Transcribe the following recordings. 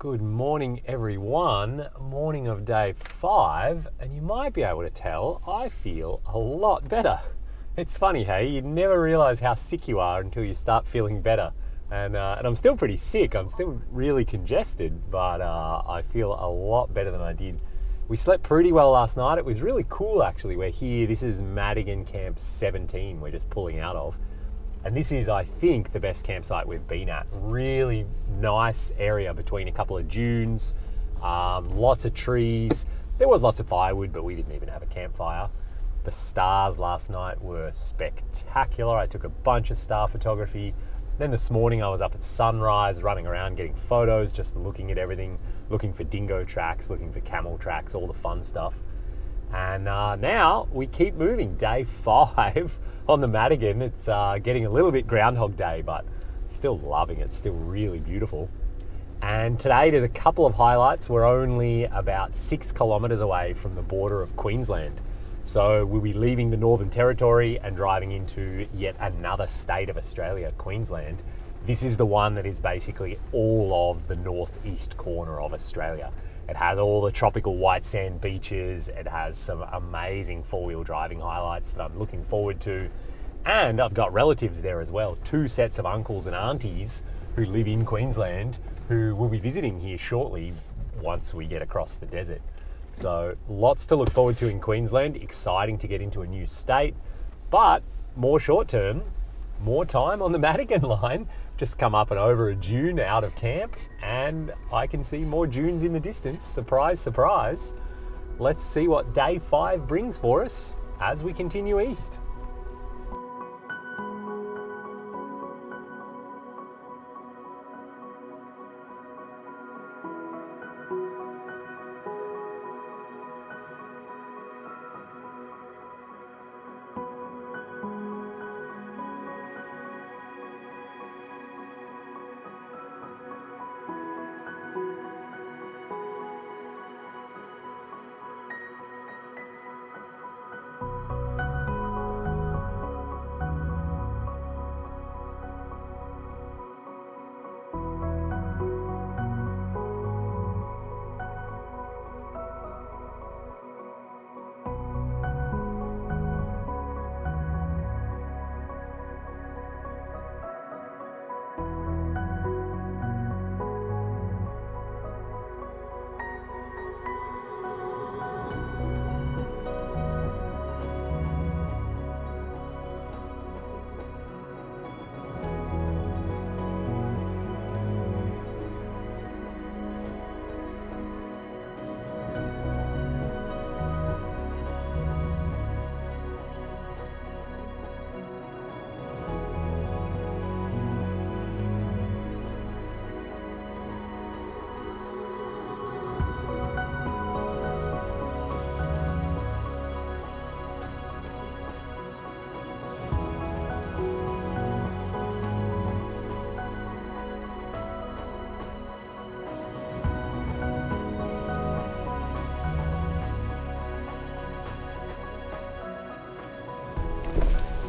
Good morning, everyone. Morning of day 5, and you might be able to tell I feel a lot better. It's funny, hey? You never realise how sick you are until you start feeling better. And I'm still pretty sick. I'm still really congested, but I feel a lot better than I did. We slept pretty well last night. It was really cool, actually. We're here. This is Madigan Camp 17 we're just pulling out of. And this is, I think, the best campsite we've been at. Really nice area between a couple of dunes, lots of trees. There was lots of firewood, but we didn't even have a campfire. The stars last night were spectacular. I took a bunch of star photography. Then this morning I was up at sunrise, running around getting photos, just looking at everything, looking for dingo tracks, looking for camel tracks, all the fun stuff. And now we keep moving. Day 5 on the Madigan. It's getting a little bit Groundhog Day, but still loving it. Still really beautiful. And today there's a couple of highlights. We're only about 6 kilometres away from the border of Queensland. So we'll be leaving the Northern Territory and driving into yet another state of Australia, Queensland. This is the one that is basically all of the northeast corner of Australia. It has all the tropical white sand beaches. It has some amazing four-wheel driving highlights that I'm looking forward to. And I've got relatives there as well. 2 sets of uncles and aunties who live in Queensland who will be visiting here shortly once we get across the desert. So lots to look forward to in Queensland. Exciting to get into a new state, but more short term, more time on the Madigan Line. Just come up and over a dune out of camp and I can see more dunes in the distance. Surprise, surprise. Let's see what day 5 brings for us as we continue east.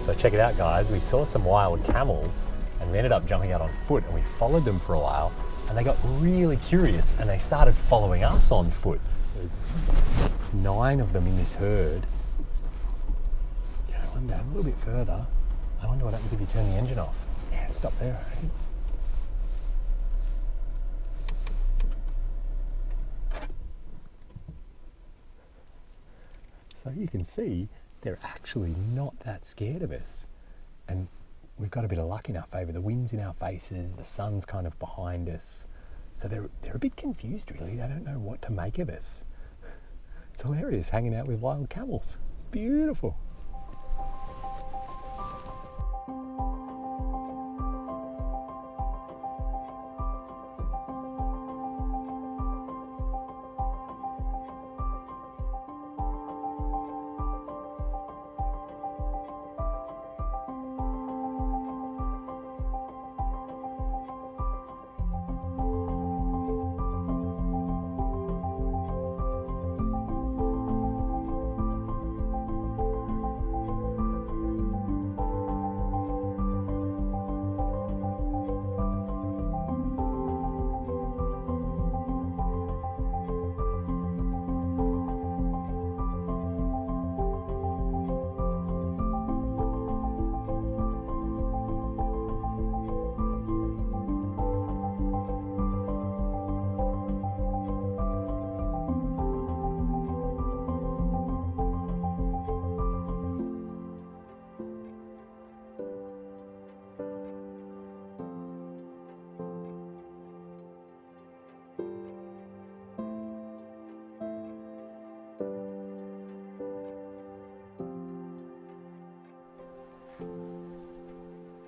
So check it out, guys. We saw some wild camels and we ended up jumping out on foot and we followed them for a while and they got really curious and they started following us on foot. There's 9 of them in this herd. Yeah, I wonder, a little bit further, I wonder what happens if you turn the engine off. Yeah, stop there. So you can see they're actually not that scared of us. And we've got a bit of luck in our favour. The wind's in our faces, the sun's kind of behind us. So they're a bit confused, really. They don't know what to make of us. It's hilarious hanging out with wild camels. Beautiful.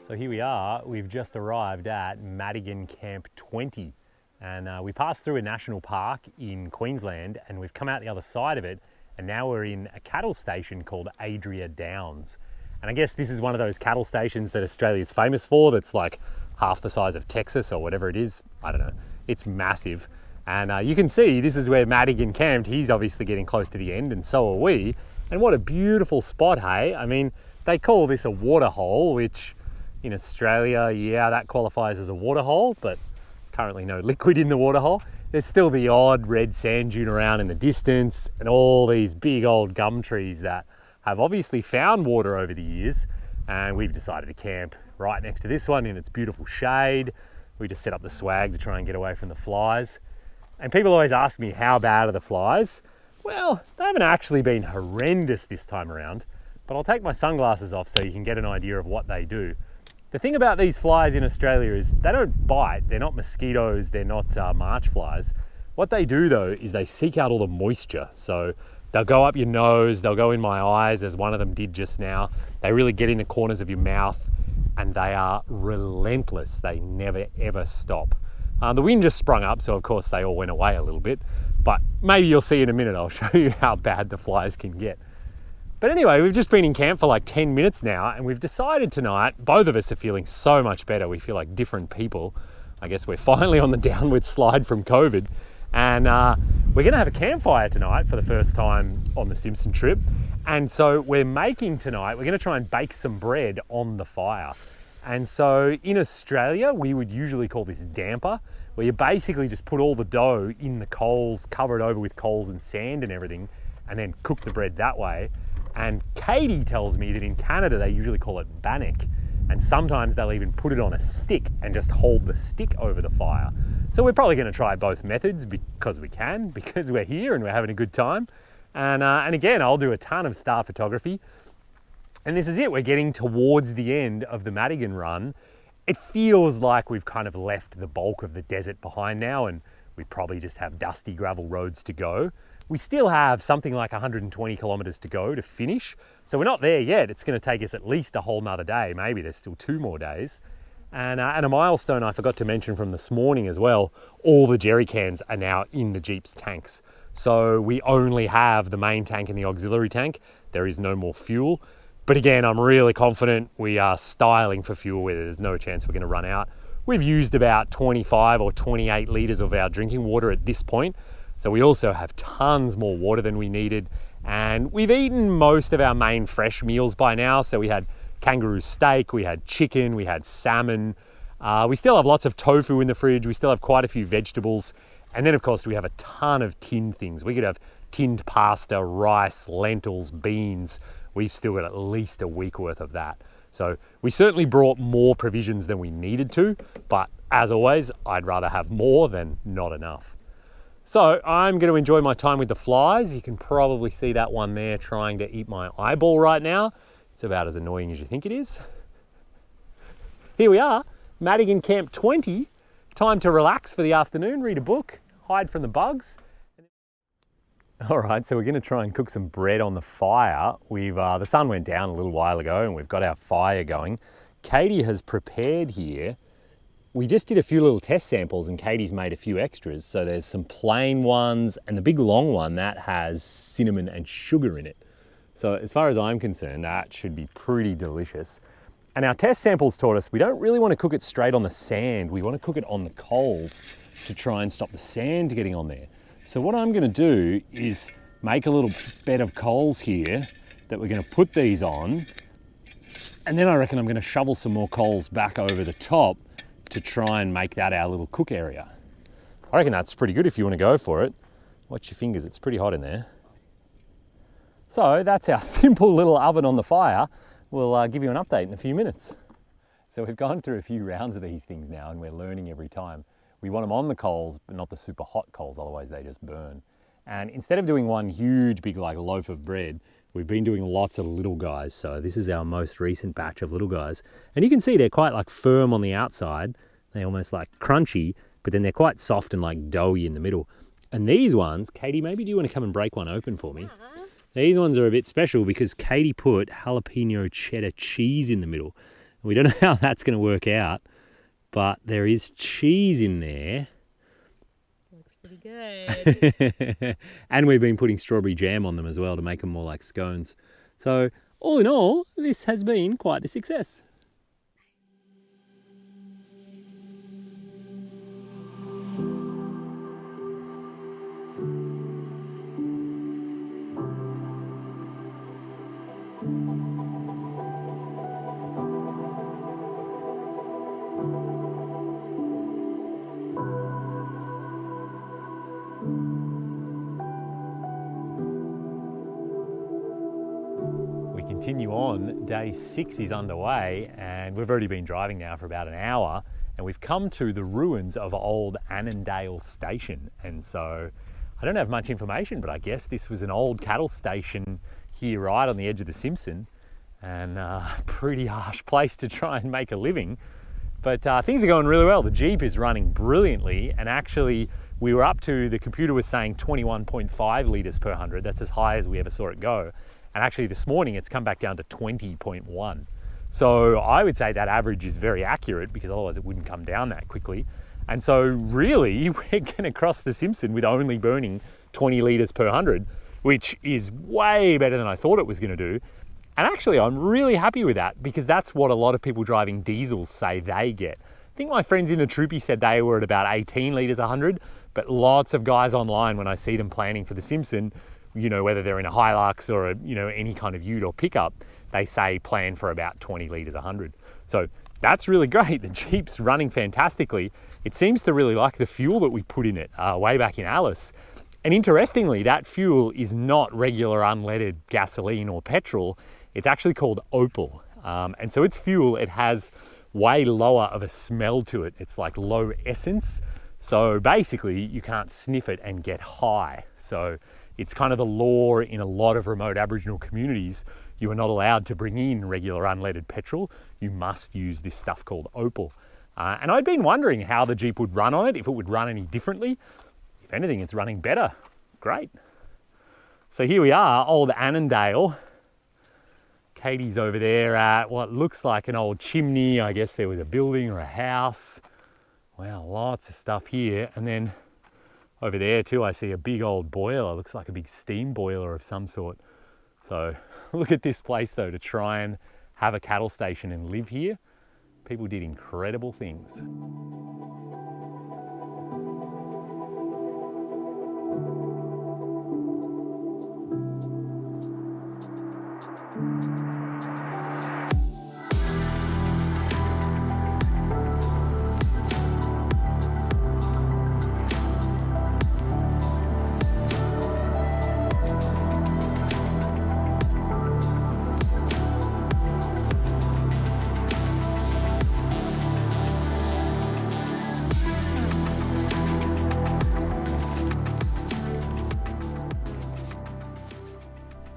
So here we are, we've just arrived at Madigan Camp 20 and we passed through a national park in Queensland and we've come out the other side of it and now we're in a cattle station called Adria Downs. And I guess this is one of those cattle stations that Australia's famous for that's like half the size of Texas or whatever it is. I don't know, it's massive. And you can see this is where Madigan camped. He's obviously getting close to the end and so are we. And what a beautiful spot, hey? I mean, they call this a water hole, which in Australia, yeah, that qualifies as a water hole, but currently no liquid in the water hole. There's still the odd red sand dune around in the distance and all these big old gum trees that have obviously found water over the years. And we've decided to camp right next to this one in its beautiful shade. We just set up the swag to try and get away from the flies. And people always ask me, how bad are the flies? Well, they haven't actually been horrendous this time around, but I'll take my sunglasses off so you can get an idea of what they do. The thing about these flies in Australia is they don't bite. They're not mosquitoes, they're not march flies. What they do though is they seek out all the moisture. So they'll go up your nose, they'll go in my eyes as one of them did just now. They really get in the corners of your mouth and they are relentless. They never ever stop. The wind just sprung up, so of course they all went away a little bit, but maybe you'll see in a minute, I'll show you how bad the flies can get. But anyway, we've just been in camp for like 10 minutes now and we've decided tonight, both of us are feeling so much better. We feel like different people. I guess we're finally on the downward slide from COVID and we're gonna have a campfire tonight for the first time on the Simpson trip. And so we're making tonight, we're gonna try and bake some bread on the fire. And so in Australia, we would usually call this damper, where you basically just put all the dough in the coals, cover it over with coals and sand and everything, and then cook the bread that way. And Katie tells me that in Canada, they usually call it bannock. And sometimes they'll even put it on a stick and just hold the stick over the fire. So we're probably gonna try both methods because we can, because we're here and we're having a good time. And again, I'll do a ton of star photography. And this is it, we're getting towards the end of the Madigan run. It feels like we've kind of left the bulk of the desert behind now and we probably just have dusty gravel roads to go. We still have something like 120 kilometers to go to finish. So we're not there yet. It's gonna take us at least a whole nother day. Maybe there's still 2 more days. And a milestone I forgot to mention from this morning as well, all the jerry cans are now in the Jeep's tanks. So we only have the main tank and the auxiliary tank. There is no more fuel. But again, I'm really confident we are styling for fuel where there's no chance we're gonna run out. We've used about 25 or 28 litres of our drinking water at this point. So we also have tons more water than we needed. And we've eaten most of our main fresh meals by now. So we had kangaroo steak, we had chicken, we had salmon. We still have lots of tofu in the fridge. We still have quite a few vegetables. And then of course we have a ton of tinned things. We could have tinned pasta, rice, lentils, beans. We've still got at least a week worth of that. So we certainly brought more provisions than we needed to, but as always, I'd rather have more than not enough. So I'm going to enjoy my time with the flies. You can probably see that one there trying to eat my eyeball right now. It's about as annoying as you think it is. Here we are, Madigan Camp 20. Time to relax for the afternoon, read a book, hide from the bugs. All right, so we're gonna try and cook some bread on the fire. The sun went down a little while ago and we've got our fire going. Katie has prepared here. We just did a few little test samples and Katie's made a few extras. So there's some plain ones and the big long one that has cinnamon and sugar in it. So as far as I'm concerned, that should be pretty delicious. And our test samples taught us we don't really want to cook it straight on the sand. We want to cook it on the coals to try and stop the sand getting on there. So what I'm going to do is make a little bed of coals here that we're going to put these on. And then I reckon I'm going to shovel some more coals back over the top to try and make that our little cook area. I reckon that's pretty good if you want to go for it. Watch your fingers, it's pretty hot in there. So that's our simple little oven on the fire. We'll give you an update in a few minutes. So we've gone through a few rounds of these things now and we're learning every time. We want them on the coals, but not the super hot coals, otherwise they just burn. And instead of doing one huge big like loaf of bread, we've been doing lots of little guys. So this is our most recent batch of little guys. And you can see they're quite like firm on the outside. They're almost like crunchy, but then they're quite soft and like doughy in the middle. And these ones, Katie, maybe do you want to come and break one open for me? These ones are a bit special because Katie put jalapeno cheddar cheese in the middle. We don't know how that's going to work out, but there is cheese in there. Looks pretty good. And we've been putting strawberry jam on them as well to make them more like scones. So all in all, this has been quite a success. Continue on, day 6 is underway and we've already been driving now for about an hour and we've come to the ruins of old Annandale station. And so I don't have much information, but I guess this was an old cattle station here right on the edge of the Simpson, and a pretty harsh place to try and make a living. But things are going really well. The Jeep is running brilliantly, and actually we were up to, the computer was saying 21.5 litres per 100. That's as high as we ever saw it go. And actually this morning it's come back down to 20.1. So I would say that average is very accurate, because otherwise it wouldn't come down that quickly. And so really we're gonna cross the Simpson with only burning 20 litres per 100, which is way better than I thought it was gonna do. And actually I'm really happy with that, because that's what a lot of people driving diesels say they get. I think my friends in the Troopy said they were at about 18 litres 100, but lots of guys online, when I see them planning for the Simpson, you know, whether they're in a Hilux or a, you know, any kind of ute or pickup, they say plan for about 20 litres 100. So that's really great. The Jeep's running fantastically. It seems to really like the fuel that we put in it way back in Alice. And interestingly, that fuel is not regular unleaded gasoline or petrol. It's actually called Opal. And so it's fuel, it has way lower of a smell to it. It's like low essence. So basically you can't sniff it and get high. So it's kind of the law in a lot of remote Aboriginal communities. You are not allowed to bring in regular unleaded petrol. You must use this stuff called Opal. And I'd been wondering how the Jeep would run on it, if it would run any differently. If anything, it's running better. Great. So here we are, old Annandale. Katie's over there at what looks like an old chimney. I guess there was a building or a house. Wow, lots of stuff here. And then over there too, I see a big old boiler. Looks like a big steam boiler of some sort. So look at this place though, to try and have a cattle station and live here. People did incredible things.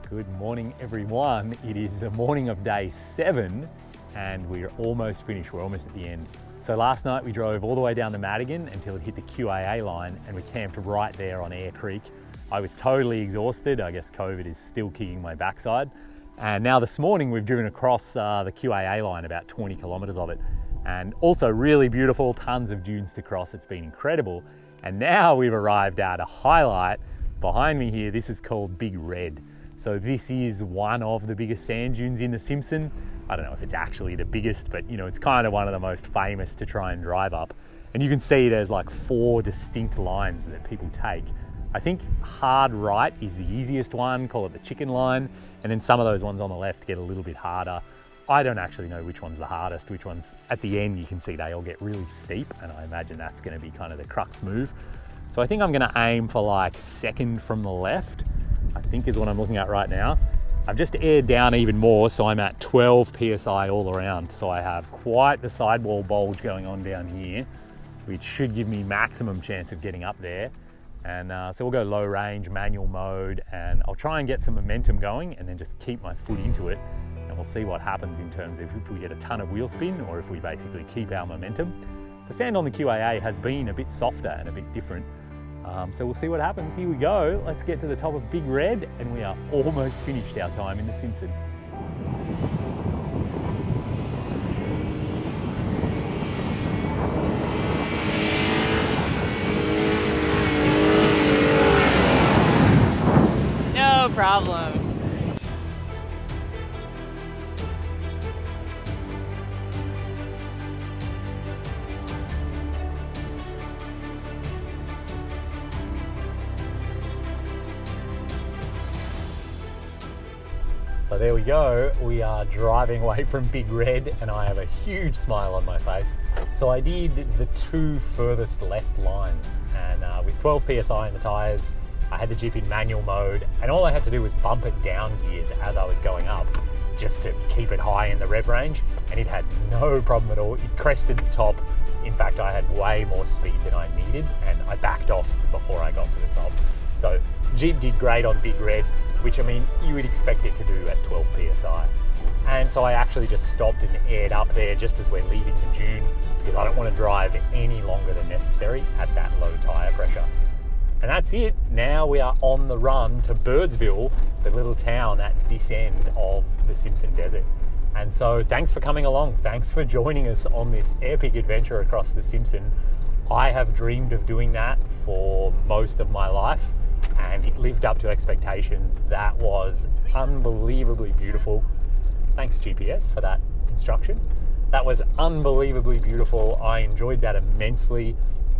Good morning everyone. It is the morning of day 7 and we're almost finished. We're almost at the end. So last night we drove all the way down the Madigan until it hit the QAA line and we camped right there on Air Creek. I was totally exhausted. I guess COVID is still kicking my backside. And now this morning we've driven across the QAA line, about 20 kilometers of it. And also really beautiful, tons of dunes to cross. It's been incredible. And now we've arrived at a highlight. Behind me here, this is called Big Red. So this is one of the biggest sand dunes in the Simpson. I don't know if it's actually the biggest, but you know, it's kind of one of the most famous to try and drive up. And you can see there's like 4 distinct lines that people take. I think hard right is the easiest one, call it the chicken line. And then some of those ones on the left get a little bit harder. I don't actually know which one's the hardest, which one's at the end. You can see they all get really steep, and I imagine that's gonna be kind of the crux move. So I think I'm gonna aim for like second from the left, I think is what I'm looking at right now. I've just aired down even more, so I'm at 12 PSI all around. So I have quite the sidewall bulge going on down here, which should give me maximum chance of getting up there. And so we'll go low range, manual mode, and I'll try and get some momentum going and then just keep my foot into it. And we'll see what happens in terms of if we get a ton of wheel spin or if we basically keep our momentum. The sand on the QAA has been a bit softer and a bit different. So we'll see what happens. Here we go. Let's get to the top of Big Red, and we are almost finished our time in the Simpson. So there we go, we are driving away from Big Red and I have a huge smile on my face. So I did the 2 furthest left lines, and with 12 PSI in the tyres, I had the Jeep in manual mode, and all I had to do was bump it down gears as I was going up, just to keep it high in the rev range, and it had no problem at all. It crested the top. In fact, I had way more speed than I needed, and I backed off before I got to the top. So Jeep did great on Big Red, which, I mean, you would expect it to do at 12 PSI. And so I actually just stopped and aired up there just as we're leaving the dune, because I don't want to drive any longer than necessary at that low tyre pressure. And that's it. Now we are on the run to Birdsville, the little town at this end of the Simpson Desert. And so thanks for coming along. Thanks for joining us on this epic adventure across the Simpson. I have dreamed of doing that for most of my life, and it lived up to expectations. That was unbelievably beautiful. Thanks GPS for that instruction. That was unbelievably beautiful. I enjoyed that immensely.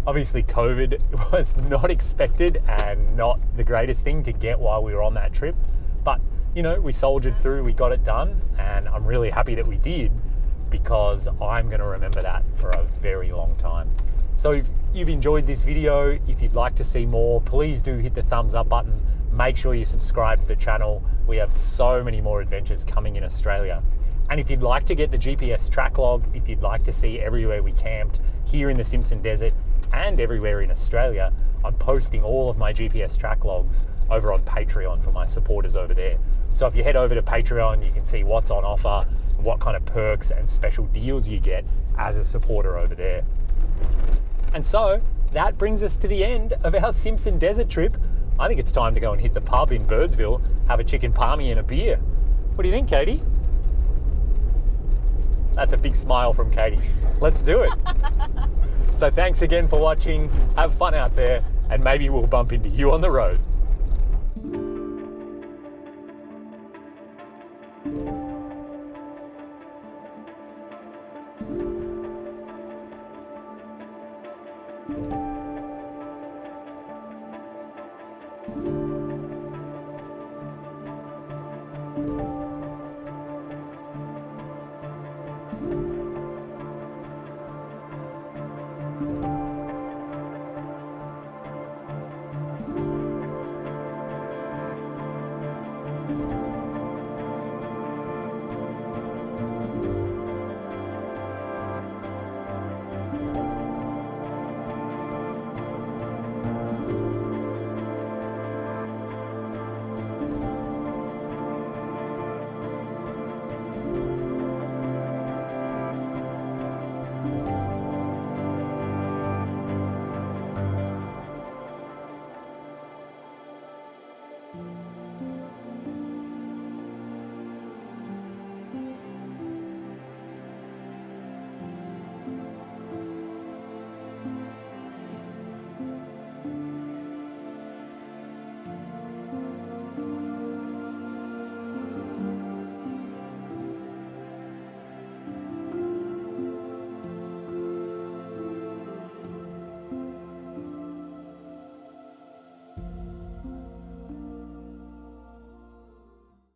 Obviously COVID was not expected and not the greatest thing to get while we were on that trip, but you know, we soldiered through, we got it done, and I'm really happy that we did, because I'm going to remember that for a very long time. So if you've enjoyed this video, if you'd like to see more, please do hit the thumbs up button. Make sure you subscribe to the channel. We have so many more adventures coming in Australia. And if you'd like to get the GPS track log, if you'd like to see everywhere we camped here in the Simpson Desert and everywhere in Australia, I'm posting all of my GPS track logs over on Patreon for my supporters over there. So if you head over to Patreon, you can see what's on offer, what kind of perks and special deals you get as a supporter over there. And so that brings us to the end of our Simpson Desert trip. I think it's time to go and hit the pub in Birdsville, have a chicken palmy and a beer. What do you think, Katie? That's a big smile from Katie. Let's do it. So thanks again for watching. Have fun out there, and maybe we'll bump into you on the road. Thank you.